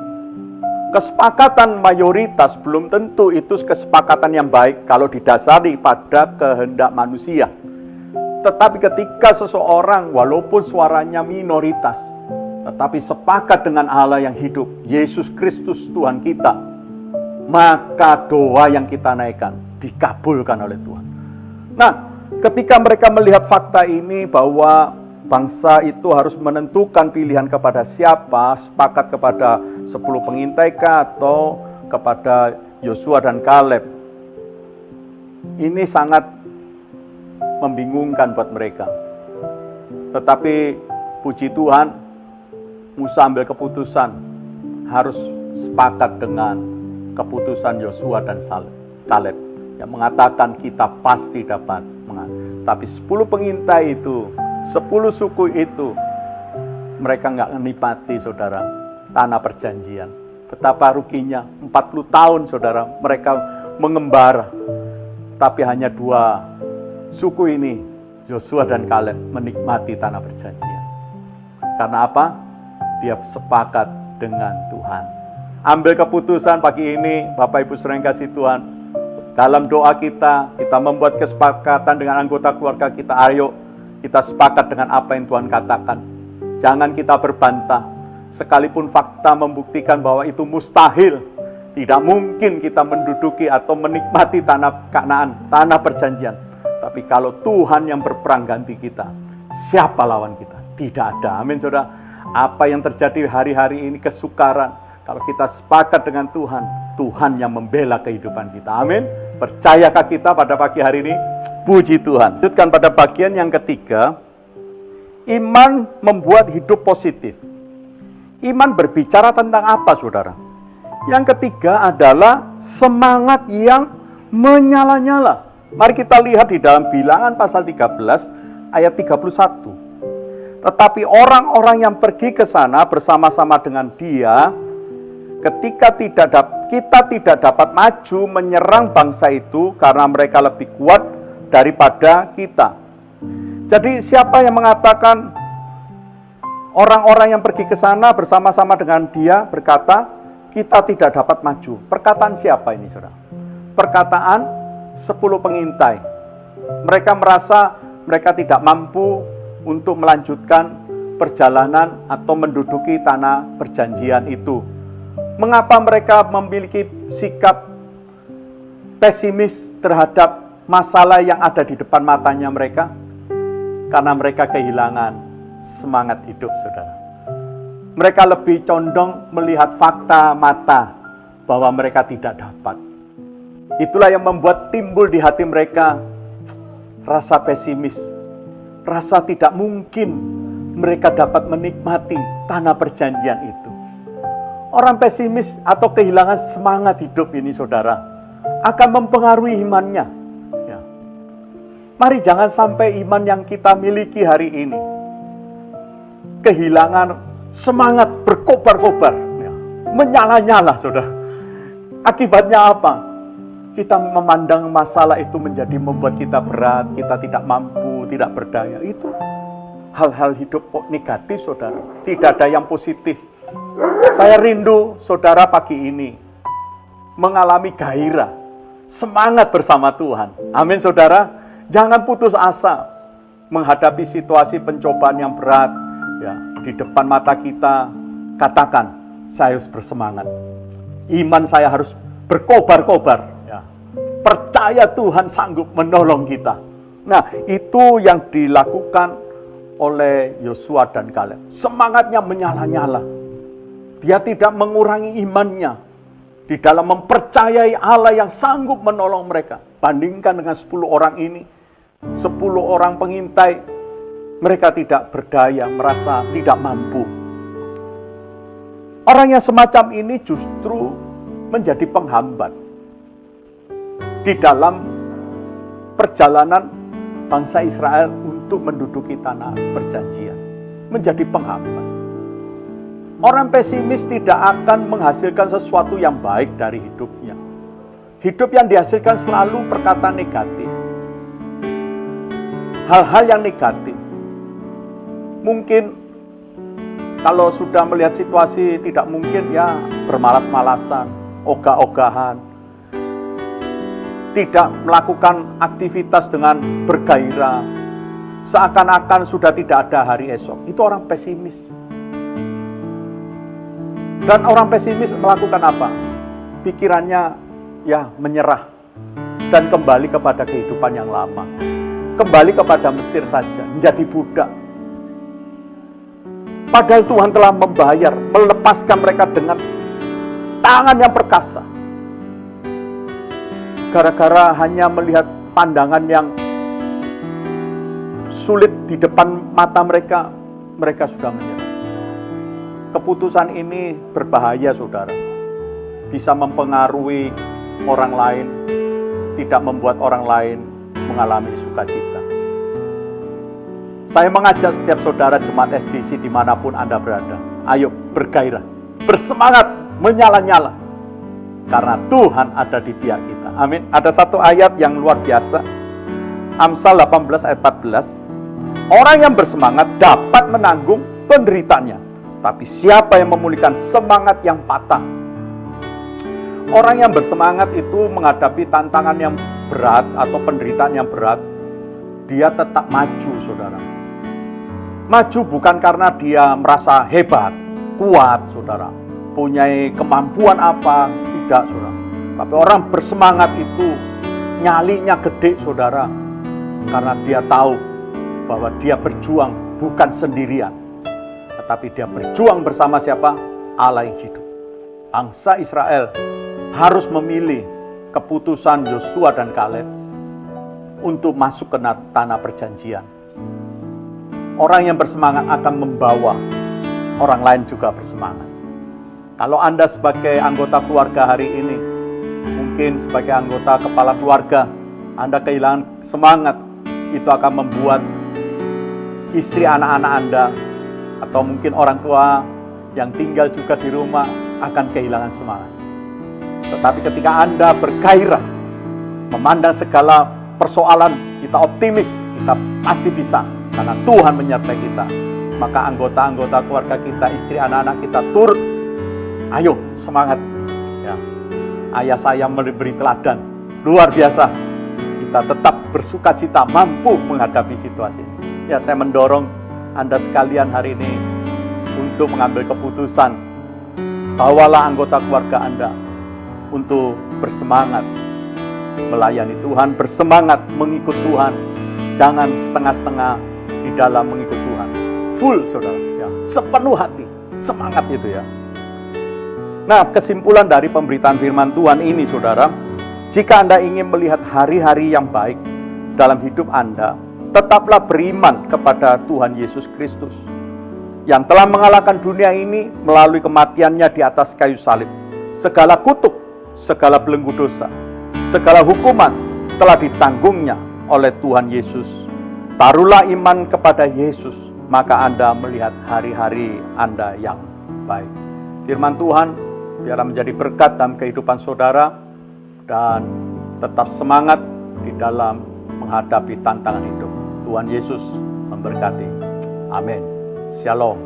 Kesepakatan mayoritas belum tentu itu kesepakatan yang baik kalau didasari pada kehendak manusia. Tetapi ketika seseorang walaupun suaranya minoritas, tetapi sepakat dengan Allah yang hidup, Yesus Kristus Tuhan kita, maka doa yang kita naikkan dikabulkan oleh Tuhan. Nah, ketika mereka melihat fakta ini bahwa bangsa itu harus menentukan pilihan kepada siapa, sepakat kepada 10 pengintai atau kepada Yosua dan Kaleb, ini sangat membingungkan buat mereka. Tetapi puji Tuhan, Musa ambil keputusan harus sepakat dengan keputusan Yosua dan Kaleb yang mengatakan kita pasti dapat menang. Tapi 10 pengintai itu, 10 suku itu, mereka nggak menikmati, saudara, tanah perjanjian. Betapa ruginya, 40 tahun, saudara, mereka mengembara. Tapi hanya 2 suku ini, Yosua dan Kaleb, menikmati tanah perjanjian. Karena apa? Dia sepakat dengan Tuhan. Ambil keputusan pagi ini, Bapak Ibu saudara yang kasih Tuhan. Dalam doa kita membuat kesepakatan dengan anggota keluarga kita. Ayo, kita sepakat dengan apa yang Tuhan katakan. Jangan kita berbantah. Sekalipun fakta membuktikan bahwa itu mustahil. Tidak mungkin kita menduduki atau menikmati tanah Kanaan, tanah perjanjian. Tapi kalau Tuhan yang berperang ganti kita, siapa lawan kita? Tidak ada. Amin, saudara. Apa yang terjadi hari-hari ini kesukaran, kalau kita sepakat dengan Tuhan, Tuhan yang membela kehidupan kita. Amin. Percayakah kita pada pagi hari ini? Puji Tuhan. Lanjutkan pada bagian yang ketiga, iman membuat hidup positif. Iman berbicara tentang apa, saudara? Yang ketiga adalah semangat yang menyala-nyala. Mari kita lihat di dalam Bilangan pasal 13 ayat 31. Tetapi orang-orang yang pergi ke sana bersama-sama dengan dia, ketika kita tidak dapat maju menyerang bangsa itu karena mereka lebih kuat daripada kita. Jadi siapa yang mengatakan orang-orang yang pergi ke sana bersama-sama dengan dia berkata, kita tidak dapat maju. Perkataan siapa ini, saudara? Perkataan 10 pengintai. Mereka merasa mereka tidak mampu untuk melanjutkan perjalanan atau menduduki tanah perjanjian itu. Mengapa mereka memiliki sikap pesimis terhadap masalah yang ada di depan matanya mereka? Karena mereka kehilangan semangat hidup, saudara. Mereka lebih condong melihat fakta mata bahwa mereka tidak dapat. Itulah yang membuat timbul di hati mereka rasa pesimis, rasa tidak mungkin mereka dapat menikmati tanah perjanjian itu. Orang pesimis atau kehilangan semangat hidup ini, saudara, akan mempengaruhi imannya. Ya. Mari jangan sampai iman yang kita miliki hari ini kehilangan semangat berkobar-kobar, ya, menyala-nyala, saudara. Akibatnya apa? Kita memandang masalah itu menjadi membuat kita berat, kita tidak mampu, tidak berdaya. Itu hal-hal hidup negatif, saudara. Tidak ada yang positif. Saya rindu saudara pagi ini mengalami gairah, semangat bersama Tuhan. Amin, saudara. Jangan putus asa menghadapi situasi pencobaan yang berat, ya, di depan mata kita. Katakan, saya harus bersemangat. Iman saya harus berkobar-kobar. Ya. Percaya Tuhan sanggup menolong kita. Nah, itu yang dilakukan oleh Yosua dan Kaleb. Semangatnya menyala-nyala. Dia tidak mengurangi imannya di dalam mempercayai Allah yang sanggup menolong mereka. Bandingkan dengan 10 orang ini, 10 orang pengintai, mereka tidak berdaya, merasa tidak mampu. Orang yang semacam ini justru menjadi penghambat di dalam perjalanan bangsa Israel untuk menduduki tanah perjanjian. Menjadi penghambat. Orang pesimis tidak akan menghasilkan sesuatu yang baik dari hidupnya. Hidup yang dihasilkan selalu perkataan negatif. Hal-hal yang negatif. Mungkin kalau sudah melihat situasi tidak mungkin, ya bermalas-malasan, ogah-ogahan. Tidak melakukan aktivitas dengan bergairah. Seakan-akan sudah tidak ada hari esok. Itu orang pesimis. Dan orang pesimis melakukan apa? Pikirannya ya menyerah dan kembali kepada kehidupan yang lama. Kembali kepada Mesir saja, menjadi budak. Padahal Tuhan telah membayar, melepaskan mereka dengan tangan yang perkasa. Gara-gara hanya melihat pandangan yang sulit di depan mata mereka, mereka sudah menyerah. Keputusan ini berbahaya, saudara. Bisa mempengaruhi orang lain, tidak membuat orang lain mengalami sukacita. Saya mengajak setiap saudara jemaat SDC dimanapun Anda berada. Ayo bergairah, bersemangat, menyala-nyala. Karena Tuhan ada di pihak kita. Amin. Ada satu ayat yang luar biasa. Amsal 18 ayat 14. Orang yang bersemangat dapat menanggung penderitaannya. Tapi siapa yang memulihkan semangat yang patah? Orang yang bersemangat itu menghadapi tantangan yang berat atau penderitaan yang berat, dia tetap maju, saudara. Maju bukan karena dia merasa hebat, kuat, saudara. Punya kemampuan apa, tidak, saudara. Tapi orang bersemangat itu nyalinya gede, saudara. Karena dia tahu bahwa dia berjuang bukan sendirian. Tetapi dia berjuang bersama siapa? Allah yang hidup. Bangsa Israel harus memilih keputusan Yosua dan Kaleb untuk masuk ke tanah perjanjian. Orang yang bersemangat akan membawa orang lain juga bersemangat. Kalau Anda sebagai anggota keluarga hari ini, mungkin sebagai anggota kepala keluarga, Anda kehilangan semangat, itu akan membuat istri anak-anak Anda, atau mungkin orang tua yang tinggal juga di rumah, akan kehilangan semangat. Tetapi ketika Anda bergairah, memandang segala persoalan, kita optimis, kita pasti bisa, karena Tuhan menyertai kita. Maka anggota-anggota keluarga kita, istri anak-anak kita turut, ayo semangat. Ya. Ayah saya memberi teladan, luar biasa. Kita tetap bersuka cita, mampu menghadapi situasi ini. Ya, saya mendorong Anda sekalian hari ini untuk mengambil keputusan. Bawalah anggota keluarga Anda untuk bersemangat melayani Tuhan, bersemangat mengikut Tuhan. Jangan setengah-setengah di dalam mengikut Tuhan. Full, saudara. Ya. Sepenuh hati. Semangat itu ya. Nah, kesimpulan dari pemberitaan firman Tuhan ini, saudara, jika Anda ingin melihat hari-hari yang baik dalam hidup Anda, tetaplah beriman kepada Tuhan Yesus Kristus yang telah mengalahkan dunia ini melalui kematiannya di atas kayu salib. Segala kutuk, segala belenggu dosa, segala hukuman telah ditanggungnya oleh Tuhan Yesus. Taruhlah iman kepada Yesus, maka Anda melihat hari-hari Anda yang baik. Firman Tuhan biarlah menjadi berkat dalam kehidupan saudara, dan tetap semangat di dalam menghadapi tantangan hidup. Tuhan Yesus memberkati. Amin. Shalom.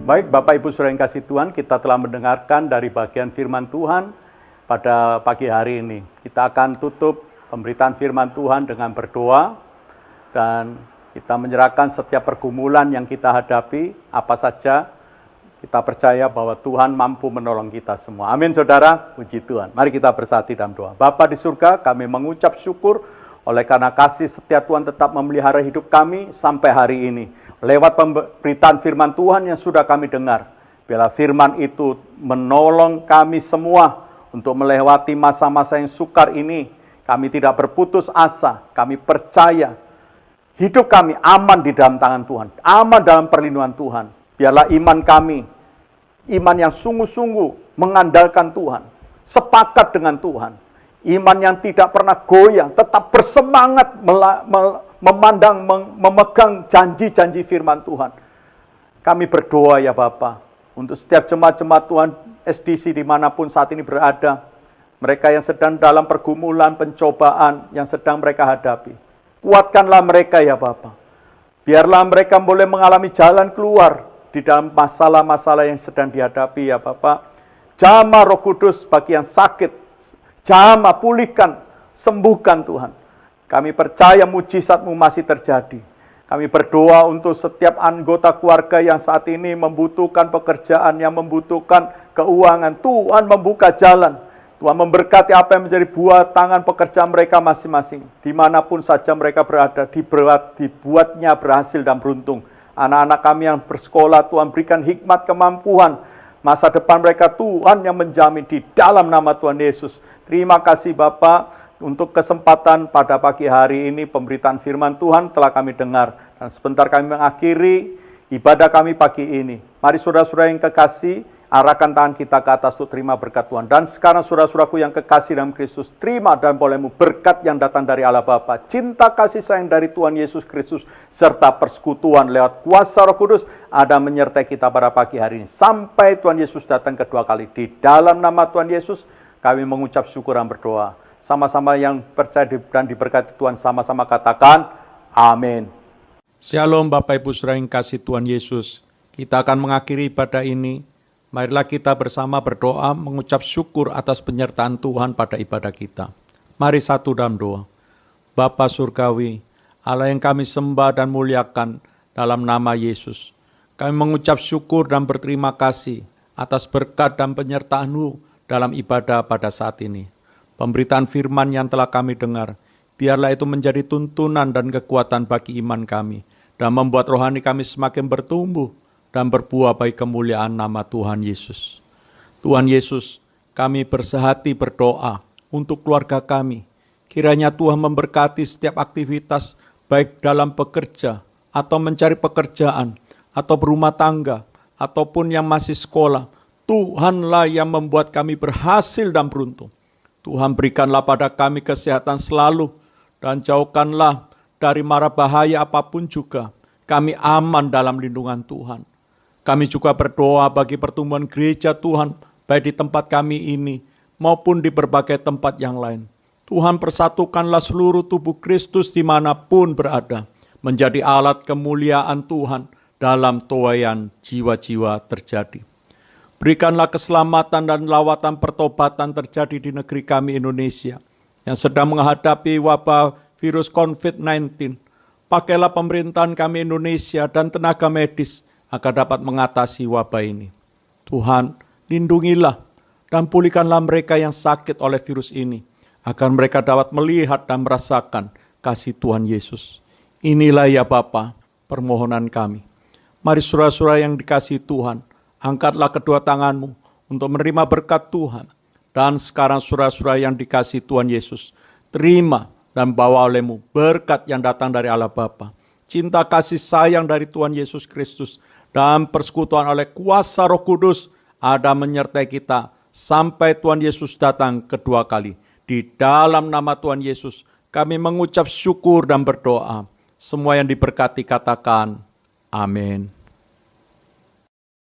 Baik, Bapak Ibu Saudara yang kasih Tuhan, kita telah mendengarkan dari bagian firman Tuhan pada pagi hari ini. Kita akan tutup pemberitaan firman Tuhan dengan berdoa, dan kita menyerahkan setiap pergumulan yang kita hadapi, apa saja. Kita percaya bahwa Tuhan mampu menolong kita semua. Amin, saudara. Puji Tuhan. Mari kita bersatu dalam doa. Bapa di surga, kami mengucap syukur oleh karena kasih setia Tuhan tetap memelihara hidup kami sampai hari ini. Lewat pemberitaan firman Tuhan yang sudah kami dengar, biarlah firman itu menolong kami semua untuk melewati masa-masa yang sukar ini. Kami tidak berputus asa. Kami percaya hidup kami aman di dalam tangan Tuhan, aman dalam perlindungan Tuhan. Biarlah iman kami, iman yang sungguh-sungguh mengandalkan Tuhan, sepakat dengan Tuhan. Iman yang tidak pernah goyah, tetap bersemangat memandang, memegang janji-janji firman Tuhan. Kami berdoa ya Bapa, untuk setiap jemaat-jemaat Tuhan SDC dimanapun saat ini berada. Mereka yang sedang dalam pergumulan, pencobaan yang sedang mereka hadapi. Kuatkanlah mereka ya Bapa. Biarlah mereka boleh mengalami jalan keluar di dalam masalah-masalah yang sedang dihadapi ya Bapak. Jamah Roh Kudus bagi yang sakit. Jamah, pulihkan, sembuhkan Tuhan. Kami percaya mujizat-Mu masih terjadi. Kami berdoa untuk setiap anggota keluarga yang saat ini membutuhkan pekerjaan, yang membutuhkan keuangan. Tuhan membuka jalan. Tuhan memberkati apa yang menjadi buah tangan pekerjaan mereka masing-masing. Dimanapun saja mereka berada, dibuatnya berhasil dan beruntung. Anak-anak kami yang bersekolah, Tuhan berikan hikmat, kemampuan. Masa depan mereka Tuhan yang menjamin di dalam nama Tuhan Yesus. Terima kasih Bapak untuk kesempatan pada pagi hari ini. Pemberitaan firman Tuhan telah kami dengar. Dan sebentar kami mengakhiri ibadah kami pagi ini. Mari saudara-saudara yang kekasih, arahkan tangan kita ke atas untuk terima berkat Tuhan. Dan sekarang saudara-saudaraku yang kekasih dalam Kristus, terima dan bolehmu berkat yang datang dari Allah Bapa, cinta kasih sayang dari Tuhan Yesus Kristus, serta persekutuan lewat kuasa Roh Kudus ada menyertai kita pada pagi hari ini. Sampai Tuhan Yesus datang kedua kali. Di dalam nama Tuhan Yesus, kami mengucap syukur dan berdoa. Sama-sama yang percaya dan diberkati Tuhan, sama-sama katakan, amin.
Shalom Bapak Ibu Saudara yang kasih Tuhan Yesus. Kita akan mengakhiri ibadah ini. Marilah kita bersama berdoa mengucap syukur atas penyertaan Tuhan pada ibadah kita. Mari satu dalam doa. Bapa Surgawi, Allah yang kami sembah dan muliakan dalam nama Yesus. Kami mengucap syukur dan berterima kasih atas berkat dan penyertaan-Mu dalam ibadah pada saat ini. Pemberitaan firman yang telah kami dengar, biarlah itu menjadi tuntunan dan kekuatan bagi iman kami, dan membuat rohani kami semakin bertumbuh dan berbuah bagi kemuliaan nama Tuhan Yesus. Tuhan Yesus, kami bersehati berdoa untuk keluarga kami. Kiranya Tuhan memberkati setiap aktivitas, baik dalam bekerja, atau mencari pekerjaan, atau berumah tangga, ataupun yang masih sekolah. Tuhanlah yang membuat kami berhasil dan beruntung. Tuhan, berikanlah pada kami kesehatan selalu, dan jauhkanlah dari mara bahaya apapun juga. Kami aman dalam lindungan Tuhan. Kami juga berdoa bagi pertumbuhan gereja Tuhan, baik di tempat kami ini maupun di berbagai tempat yang lain. Tuhan, persatukanlah seluruh tubuh Kristus dimanapun berada, menjadi alat kemuliaan Tuhan dalam tuaian jiwa-jiwa terjadi. Berikanlah keselamatan dan lawatan pertobatan terjadi di negeri kami Indonesia yang sedang menghadapi wabah virus COVID-19. Pakailah pemerintahan kami Indonesia dan tenaga medis agar dapat mengatasi wabah ini. Tuhan, lindungilah dan pulihkanlah mereka yang sakit oleh virus ini, agar mereka dapat melihat dan merasakan kasih Tuhan Yesus. Inilah ya Bapa, permohonan kami. Mari saudara-saudara yang dikasihi Tuhan, angkatlah kedua tanganmu untuk menerima berkat Tuhan. Dan sekarang saudara-saudara yang dikasihi Tuhan Yesus, terima dan bawa olehmu berkat yang datang dari Allah Bapa, cinta kasih sayang dari Tuhan Yesus Kristus, dan persekutuan oleh kuasa Roh Kudus ada menyertai kita sampai Tuhan Yesus datang kedua kali. Di dalam nama Tuhan Yesus kami mengucap syukur dan berdoa. Semua yang diberkati katakan amin.